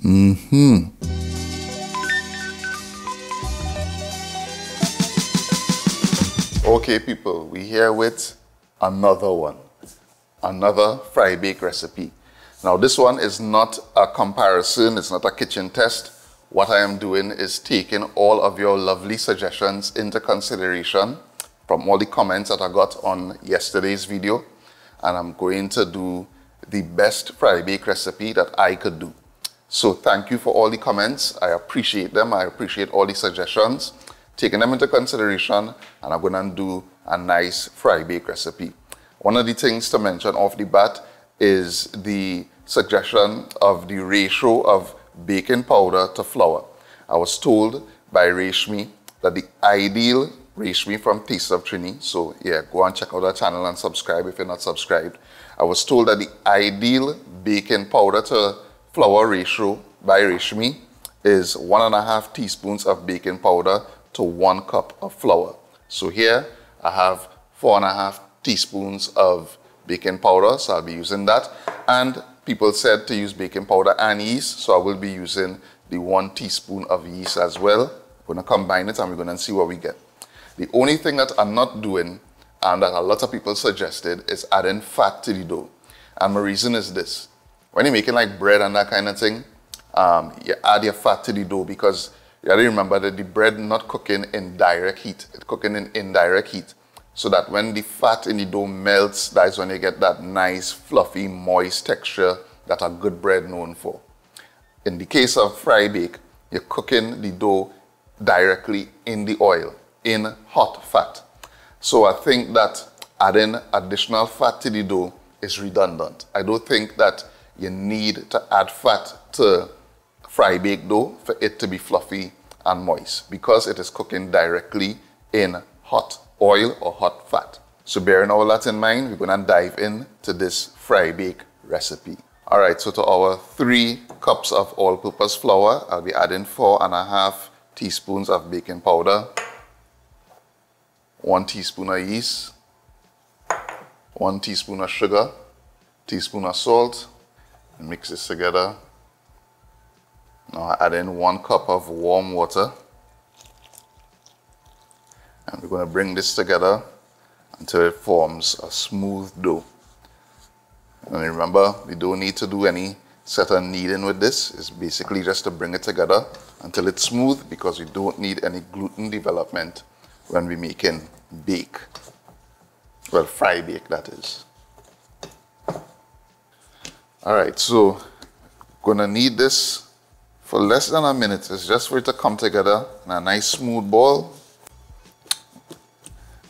Okay people, we here with another one. Another fry bake recipe. Now this one is not a comparison, it's not a kitchen test. What I am doing is taking all of your lovely suggestions into consideration from all the comments that I got on yesterday's video, and I'm going to do the best fry bake recipe that I could do. So thank you for all the comments. I appreciate them. I appreciate all the suggestions. Taking them into consideration, and I'm going to do a nice fry bake recipe. One of the things to mention off the bat is the suggestion of the ratio of baking powder to flour. I was told by Reshmi that the ideal, Reshmi from Taste of Trini, so yeah, go and check out our channel and subscribe if you're not subscribed. I was told that the ideal baking powder to flour ratio by Reshmi is 1.5 teaspoons of baking powder to 1 cup of flour. So here I have 4.5 teaspoons of baking powder, so I'll be using that. And people said to use baking powder and yeast, so I will be using the 1 teaspoon of yeast as well. We're going to combine it and we're going to see what we get. The only thing that I'm not doing, and that a lot of people suggested, is adding fat to the dough. And my reason is this: when you're making like bread and that kind of thing, you add your fat to the dough because you got to remember that the bread not cooking in direct heat, it's cooking in indirect heat. So that when the fat in the dough melts, that's when you get that nice, fluffy, moist texture that a good bread known for. In the case of fry bake, you're cooking the dough directly in the oil, in hot fat. So I think that adding additional fat to the dough is redundant. I don't think that you need to add fat to fry bake dough for it to be fluffy and moist, because it is cooking directly in hot oil or hot fat. So bearing all that in mind, we're going to dive into this fry bake recipe. Alright, so to our 3 cups of all-purpose flour, I'll be adding 4.5 teaspoons of baking powder, 1 teaspoon of yeast, 1 teaspoon of sugar, teaspoon of salt, and mix this together. Now I add in 1 cup of warm water, and we're going to bring this together until it forms a smooth dough. And remember, we don't need to do any set of kneading with this. It's basically just to bring it together until it's smooth, because we don't need any gluten development when we're making bake. Well, fry bake, that is. Alright, so gonna need this for less than a minute. It's just for it to come together in a nice smooth ball.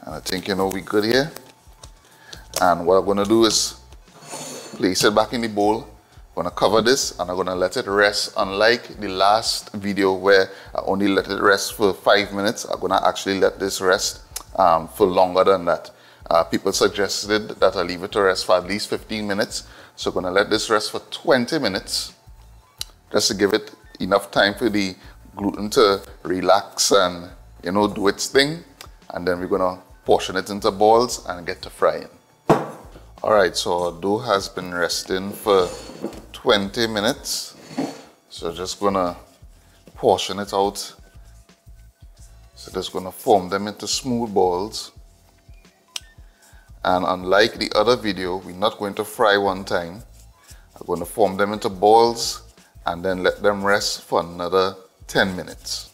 And I think, you know, we're good here. And what I'm gonna do is place it back in the bowl. I'm gonna cover this and I'm gonna let it rest. Unlike the last video where I only let it rest for 5 minutes, I'm gonna actually let this rest for longer than that. People suggested that I leave it to rest for at least 15 minutes. So I'm gonna let this rest for 20 minutes, just to give it enough time for the gluten to relax and, you know, do its thing. And then we're gonna portion it into balls and get to frying. Alright, so our dough has been resting for 20 minutes. So just gonna portion it out. So just gonna form them into smooth balls. And unlike the other video, we're not going to fry one time. I'm going to form them into balls and then let them rest for another 10 minutes.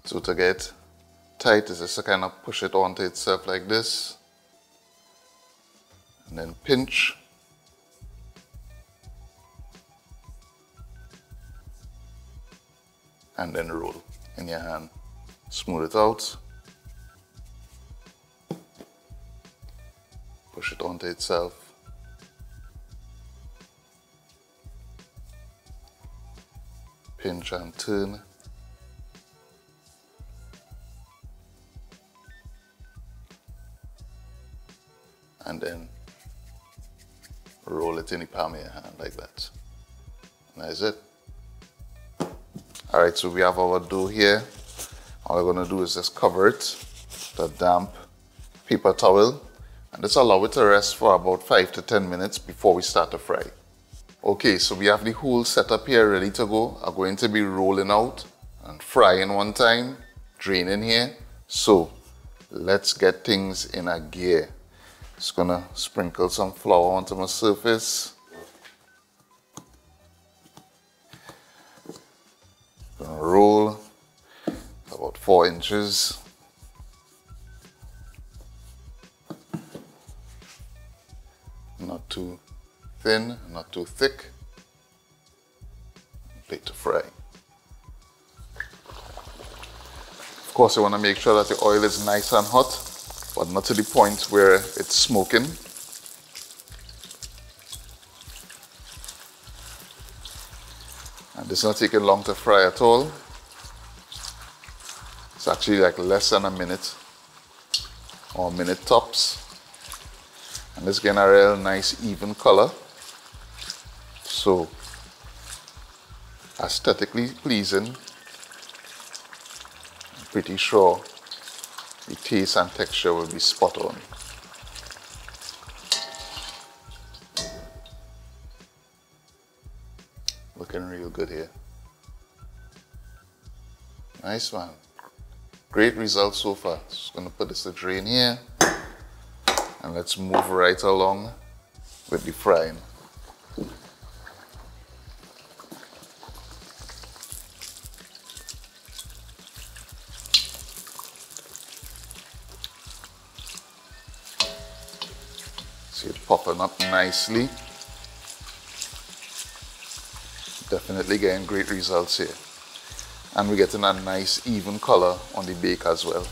So to get tight is just to kind of push it onto itself like this. And then pinch. And then roll in your hand. Smooth it out. Push it onto itself. Pinch and turn. And then roll it in the palm of your hand like that. And that's it. Alright, so we have our dough here. All we're going to do is just cover it with a damp paper towel. And just allow it to rest for about 5 to 10 minutes before we start to fry. Okay, so we have the whole setup here ready to go. I'm going to be rolling out and frying one time, draining here. So let's get things in a gear. Just gonna sprinkle some flour onto my surface. Gonna roll about 4 inches. Not too thin, not too thick. Plate to fry. Of course, you want to make sure that the oil is nice and hot, but not to the point where it's smoking. And this is not taking long to fry at all. It's actually like less than a minute or a minute tops. And it's getting a real nice even color. So aesthetically pleasing. I'm pretty sure the taste and texture will be spot on. Looking real good here. Nice one. Great results so far. Just gonna put this to drain here. And let's move right along with the frying. See it popping up nicely. Definitely getting great results here. And we're getting a nice even color on the bake as well.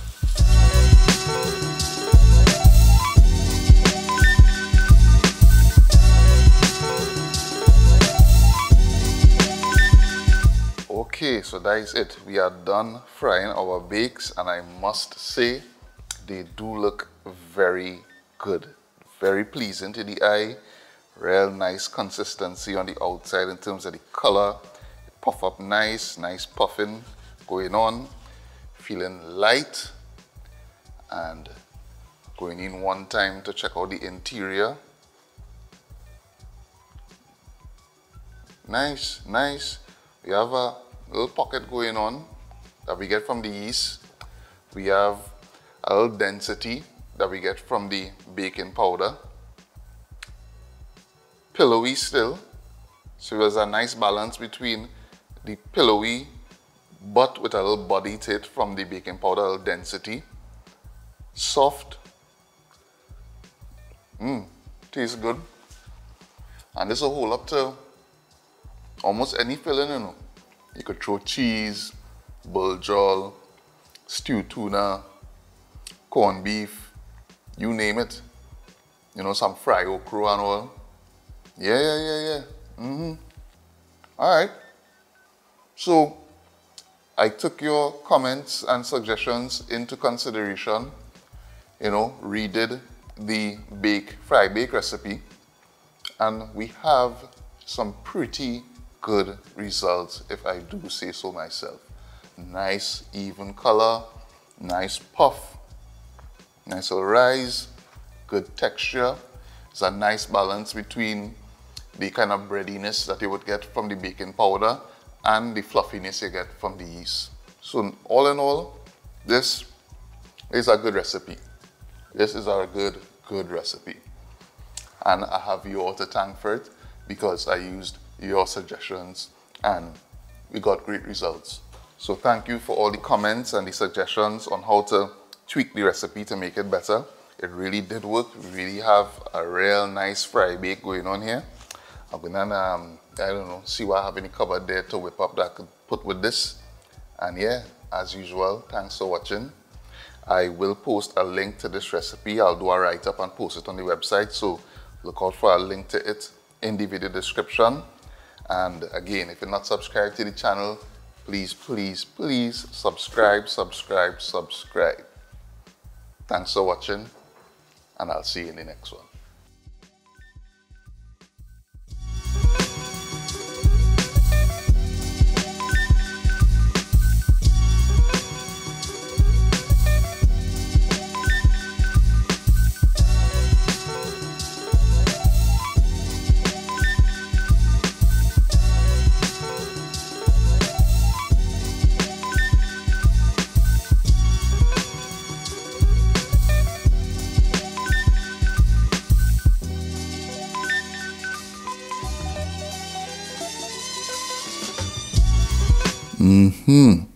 Okay, so that is it. We are done frying our bakes, and I must say they do look very good. Very pleasing to the eye. Real nice consistency on the outside in terms of the color. It puff up nice puffing going on. Feeling light. And going in one time to check out the interior. Nice. We have a little pocket going on that we get from the yeast. We have a little density that we get from the baking powder. Pillowy still, so there's a nice balance between the pillowy but with a little body to it from the baking powder, a little density. Soft. Tastes good. And this will hold up to almost any filling, you know. You could throw cheese, bulgur, stewed tuna, corned beef, you name it. You know, some fried okra and all. Yeah. Alright. So, I took your comments and suggestions into consideration. You know, redid the fry bake recipe. And we have some pretty good results, if I do say so myself. Nice even color, nice puff, nice little rise, good texture. It's a nice balance between the kind of breadiness that you would get from the baking powder and the fluffiness you get from the yeast. So all in all, this is a good recipe. This is a good recipe. And I have you all to thank for it because I used your suggestions and we got great results. So thank you for all the comments and the suggestions on how to tweak the recipe to make it better. It really did work. We really have a real nice fry bake going on here. I'm gonna, I don't know, see what I have in the cupboard there to whip up that I could put with this. And yeah, as usual, thanks for watching. I will post a link to this recipe. I'll do a write-up and post it on the website. So look out for a link to it in the video description. And again, if you're not subscribed to the channel, please subscribe. Thanks for watching, and I'll see you in the next one. Mm-hmm.